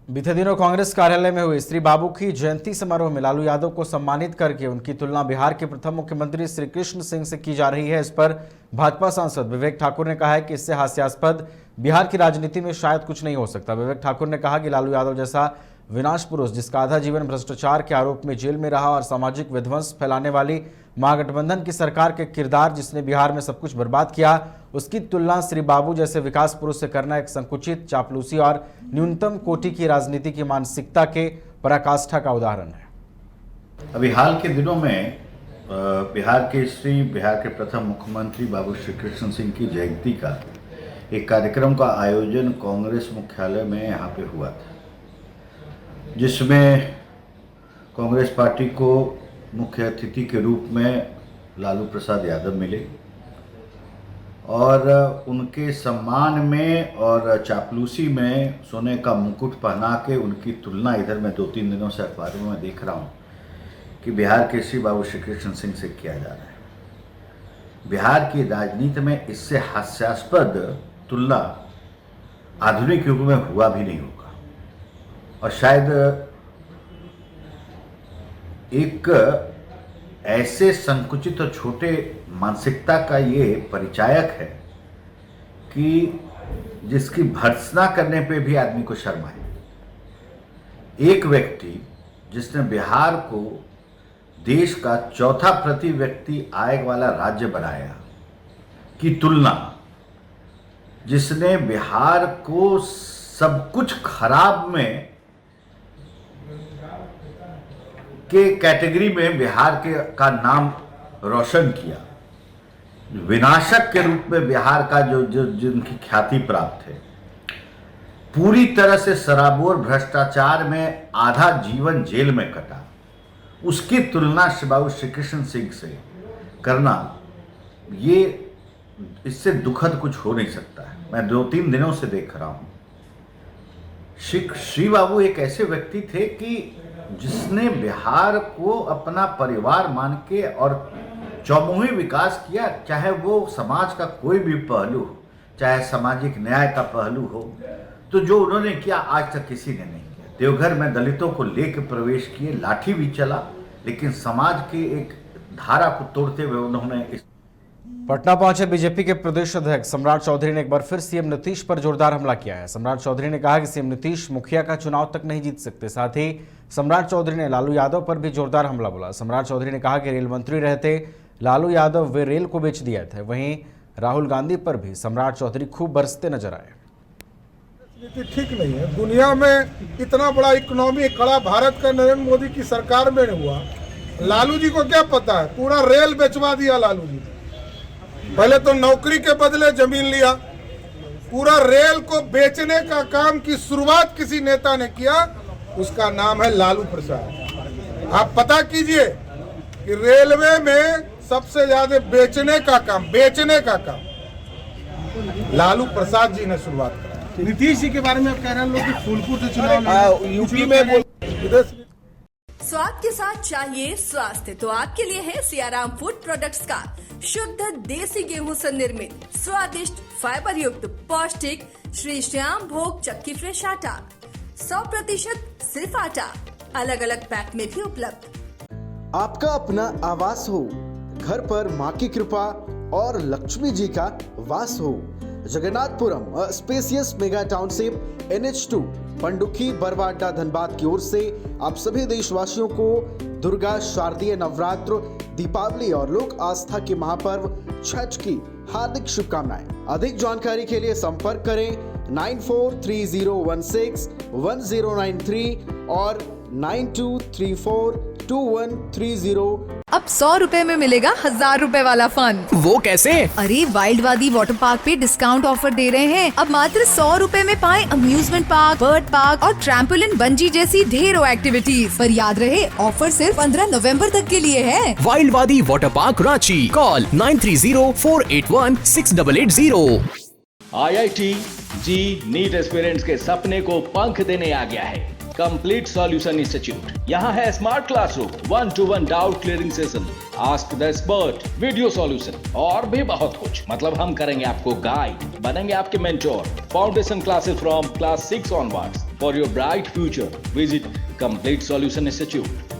बीते दिनों कांग्रेस कार्यालय में हुई श्री बाबू की जयंती समारोह में लालू यादव को सम्मानित करके उनकी तुलना बिहार के प्रथम मुख्यमंत्री श्री कृष्ण सिंह से की जा रही है। इस पर भाजपा सांसद विवेक ठाकुर ने कहा है कि इससे हास्यास्पद बिहार की राजनीति में शायद कुछ नहीं हो सकता। विवेक ठाकुर ने कहा कि लालू यादव जैसा विनाश पुरुष जिसका आधा जीवन भ्रष्टाचार के आरोप में जेल में रहा और सामाजिक विध्वंस फैलाने वाली महागठबंधन की सरकार के किरदार जिसने बिहार में सब कुछ बर्बाद किया, उसकी तुलना श्री बाबू जैसे विकास पुरुष से करना एक संकुचित, चापलूसी और न्यूनतम कोटि की राजनीति की मानसिकता के पराकाष्ठा का उदाहरण है। अभी हाल के दिनों में बिहार के प्रथम मुख्यमंत्री बाबू श्री कृष्ण सिंह की जयंती का एक कार्यक्रम का आयोजन कांग्रेस मुख्यालय में यहाँ पे हुआ था, जिसमें कांग्रेस पार्टी को मुख्य अतिथि के रूप में लालू प्रसाद यादव मिले और उनके सम्मान में और चापलूसी में सोने का मुकुट पहना के उनकी तुलना इधर मैं 2-3 दिनों से अखबारों में देख रहा हूँ कि बिहार के श्री बाबू श्री कृष्ण सिंह से किया जा रहा है। बिहार की राजनीति में इससे हास्यास्पद तुलना आधुनिक युग में हुआ भी नहीं होगा और शायद एक ऐसे संकुचित और छोटे मानसिकता का ये परिचायक है कि जिसकी भर्त्सना करने पे भी आदमी को शर्म आए। एक व्यक्ति जिसने बिहार को देश का चौथा प्रति व्यक्ति आय वाला राज्य बनाया की तुलना, जिसने बिहार को सब कुछ खराब में के कैटेगरी में बिहार का नाम रोशन किया, विनाशक के रूप में बिहार का जिनकी ख्याति प्राप्त है, पूरी तरह से शराबोर भ्रष्टाचार में आधा जीवन जेल में कटा, उसकी तुलना श्री बाबू श्री कृष्ण सिंह से करना, ये इससे दुखद कुछ हो नहीं सकता है। मैं 2-3 दिनों से देख रहा हूँ। श्री बाबू एक ऐसे व्यक्ति थे कि जिसने बिहार को अपना परिवार मान के और चौमुखी विकास किया, चाहे वो समाज का कोई भी पहलू हो, चाहे सामाजिक न्याय का पहलू हो, तो जो उन्होंने किया आज तक किसी ने नहीं किया। देवघर में दलितों को लेकर प्रवेश किए, लाठी भी चला, लेकिन समाज के एक धारा को तोड़ते हुए उन्होंने पटना पहुंचे बीजेपी के प्रदेश अध्यक्ष सम्राट चौधरी ने एक बार फिर सीएम नीतीश पर जोरदार हमला किया है। सम्राट चौधरी ने कहा कि सीएम नीतीश मुखिया का चुनाव तक नहीं जीत सकते। साथ ही सम्राट चौधरी ने लालू यादव पर भी जोरदार हमला बोला। सम्राट चौधरी ने कहा कि रेल मंत्री रहते लालू यादव वे रेल को बेच दिए थे। वहीं राहुल गांधी पर भी सम्राट चौधरी खूब बरसते नजर आए। ठीक नहीं है। दुनिया में इतना बड़ा इकोनॉमी खड़ा भारत का नरेंद्र मोदी की सरकार में हुआ, लालू जी को क्या पता है? पूरा रेल बेचवा दिया लालू जी। पहले तो नौकरी के बदले जमीन लिया, पूरा रेल को बेचने का काम की शुरुआत किसी नेता ने किया, उसका नाम है लालू प्रसाद। आप पता कीजिए कि रेलवे में सबसे ज्यादा बेचने का काम लालू प्रसाद जी ने शुरुआत करा। नीतीश जी के बारे में आप कह रहे हैं लोग कि फूलपुर से चुनाव यूपी में स्वाद के साथ चाहिए स्वास्थ्य, तो आपके लिए है सियाराम फूड प्रोडक्ट्स का शुद्ध देसी गेहूं से निर्मित स्वादिष्ट फाइबर युक्त पौष्टिक श्री श्याम भोग चक्की फ्रेश आटा, 100% सिर्फ आटा, अलग अलग पैक में भी उपलब्ध। आपका अपना आवास हो, घर पर माँ की कृपा और लक्ष्मी जी का वास हो। Jagannathpuram spacious mega township NH2 Pandukhi Barwa Adda Dhanbad की ओर से आप सभी देशवासियों को दुर्गा शारदीय नवरात्र, दीपावली और लोक आस्था के महापर्व छठ की हार्दिक शुभकामनाएं। अधिक जानकारी के लिए संपर्क करें 9430161093 और 92342130। अब 100 रुपए में मिलेगा 1000 रुपए वाला फन। वो कैसे? अरे वाइल्ड वादी वाटर पार्क पे डिस्काउंट ऑफर दे रहे हैं। अब मात्र 100 रुपए में पाएं अम्यूजमेंट पार्क, बर्ड पार्क और ट्रैम्पोलिन बंजी जैसी ढेरों एक्टिविटीज। पर याद रहे ऑफर सिर्फ 15 नवंबर तक के लिए है। वाइल्ड वादी water park Ranchi, call 9304816880। IIT जी नीट एस्पिरेंट्स के सपने को पंख देने आ गया है। Complete solution institute. यहाँ है smart classroom, 1-to-1 doubt clearing session, ask the expert, video solution और भी बहुत कुछ। मतलब हम करेंगे आपको गाइड, बनेंगे आपके mentor. Foundation classes from class 6 onwards for your bright future. Visit complete solution institute.